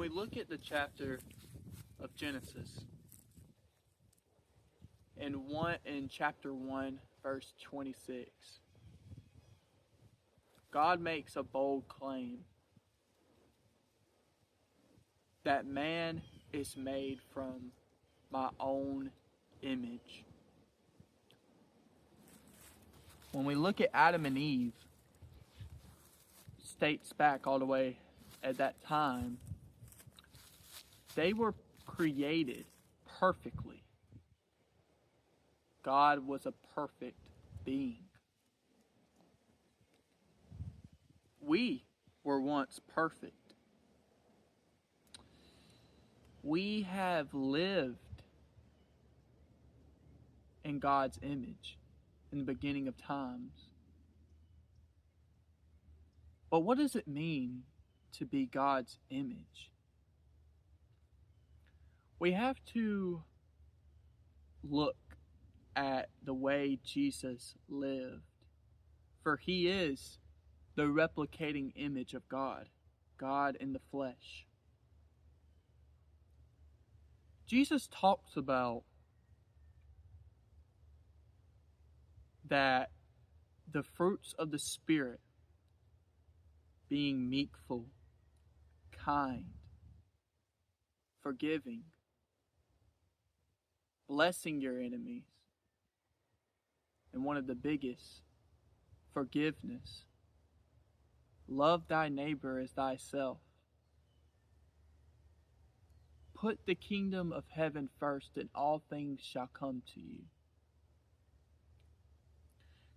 we look at the chapter of Genesis, in chapter 1, verse 26, God makes a bold claim that man is made from my own image. When we look at Adam and Eve, states back all the way at that time, they were created perfectly. God was a perfect being. We were once perfect. We have lived in God's image in the beginning of times. But what does it mean to be God's image? We have to look at the way Jesus lived, for he is the replicating image of God, God in the flesh. Jesus talks about that the fruits of the Spirit being meekful, kind, forgiving, blessing your enemies, and one of the biggest, forgiveness. Love thy neighbor as thyself. Put the kingdom of heaven first, and all things shall come to you.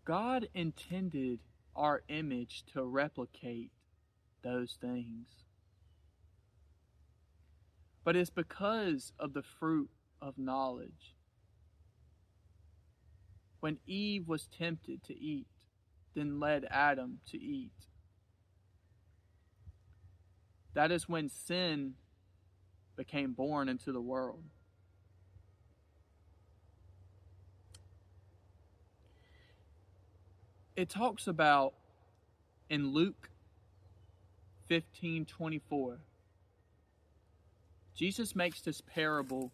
God intended our image to replicate those things. But it's because of the fruit of knowledge. When Eve was tempted to eat, then led Adam to eat. That is when sin became born into the world. It talks about in Luke 15:24, Jesus makes this parable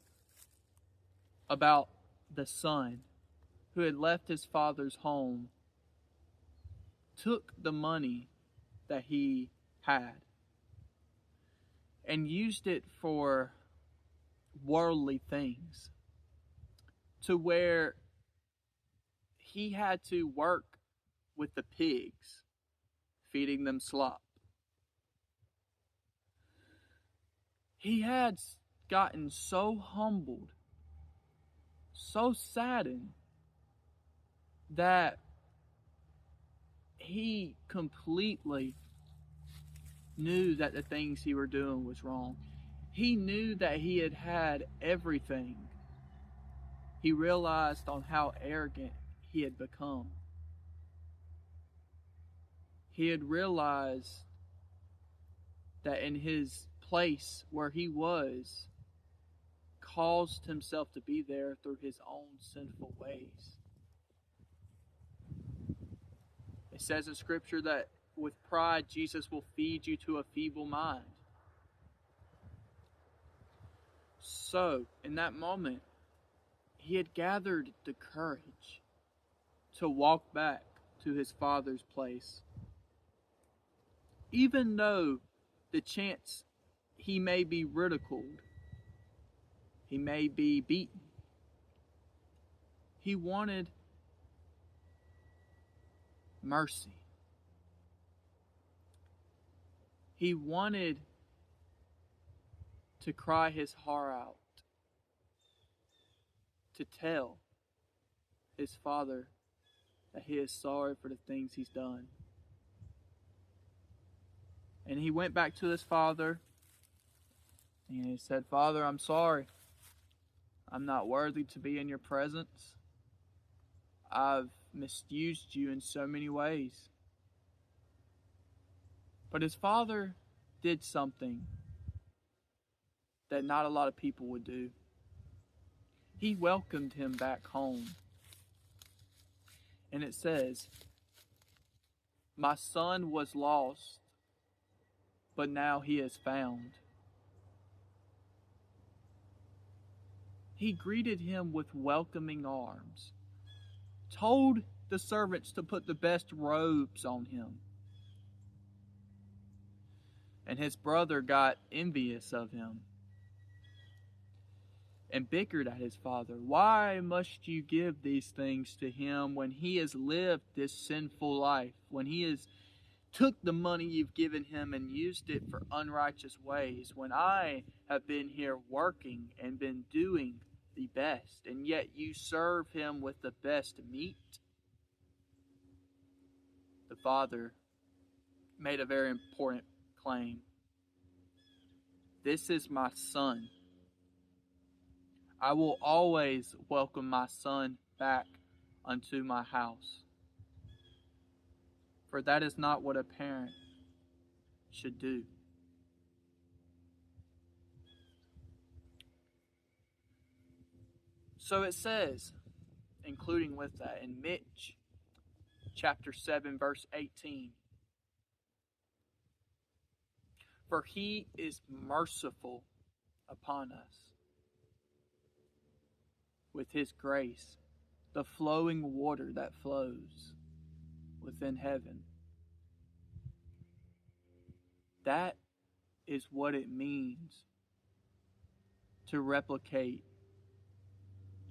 about the son who had left his father's home, took the money that he had, and used it for worldly things, to where he had to work with the pigs, feeding them slop. He had gotten so humbled, so saddened, that he completely knew that the things he were doing was wrong. He knew that he had had everything. He realized on how arrogant he had become. He had realized that in his place where he was, caused himself to be there through his own sinful ways. It says in Scripture that with pride, Jesus will feed you to a feeble mind. So, in that moment, he had gathered the courage to walk back to his father's place. Even though the chance he may be ridiculed, he may be beaten, he wanted mercy. He wanted to cry his heart out, to tell his father that he is sorry for the things he's done. And he went back to his father and he said, "Father, I'm sorry. I'm not worthy to be in your presence. I've misused you in so many ways." But his father did something that not a lot of people would do. He welcomed him back home. And it says, "My son was lost, but now he is found." He greeted him with welcoming arms, told the servants to put the best robes on him. And his brother got envious of him and bickered at his father. Why must you give these things to him when he has lived this sinful life, when he has took the money you've given him and used it for unrighteous ways, when I have been here working and been doing the best, and yet you serve him with the best meat? The father made a very important claim. This is my son. I will always welcome my son back unto my house. For that is not what a parent should do. So it says, including with that, in Mitch chapter 7, verse 18, for he is merciful upon us with his grace, the flowing water that flows within heaven. That is what it means to replicate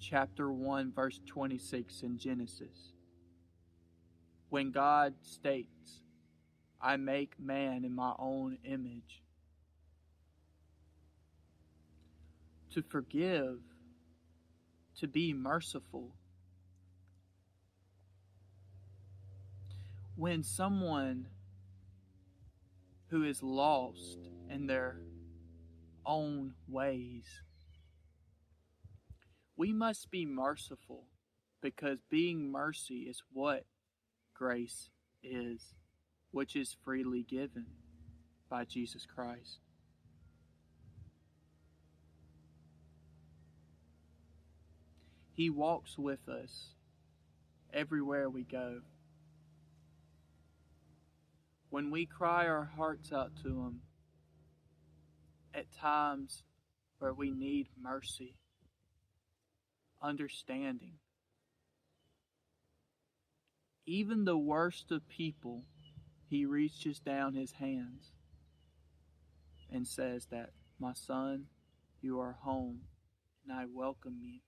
chapter 1, verse 26 in Genesis. When God states, I make man in my own image. To forgive, to be merciful. When someone who is lost in their own ways, we must be merciful, because being mercy is what grace is, which is freely given by Jesus Christ. He walks with us everywhere we go. When we cry our hearts out to Him at times where we need mercy, understanding, even the worst of people, He reaches down His hands and says that, my son, you are home, and I welcome you.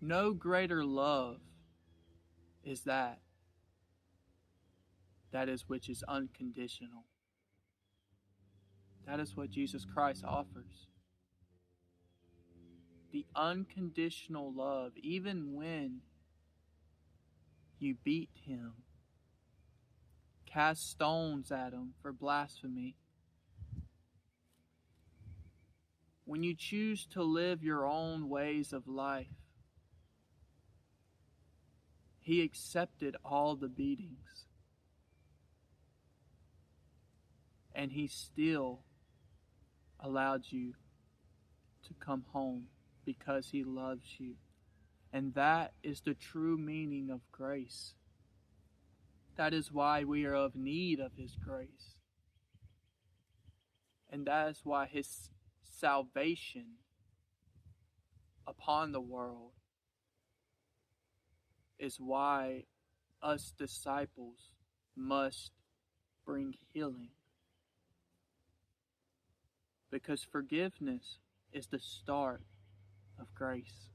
No greater love is that is which is unconditional. That is what Jesus Christ offers. The unconditional love, even when you beat Him, cast stones at Him for blasphemy, when you choose to live your own ways of life, He accepted all the beatings. And He still allowed you to come home because He loves you. And that is the true meaning of grace. That is why we are of need of His grace. And that is why His salvation upon the world is why us disciples must bring healing. Because forgiveness is the start of grace.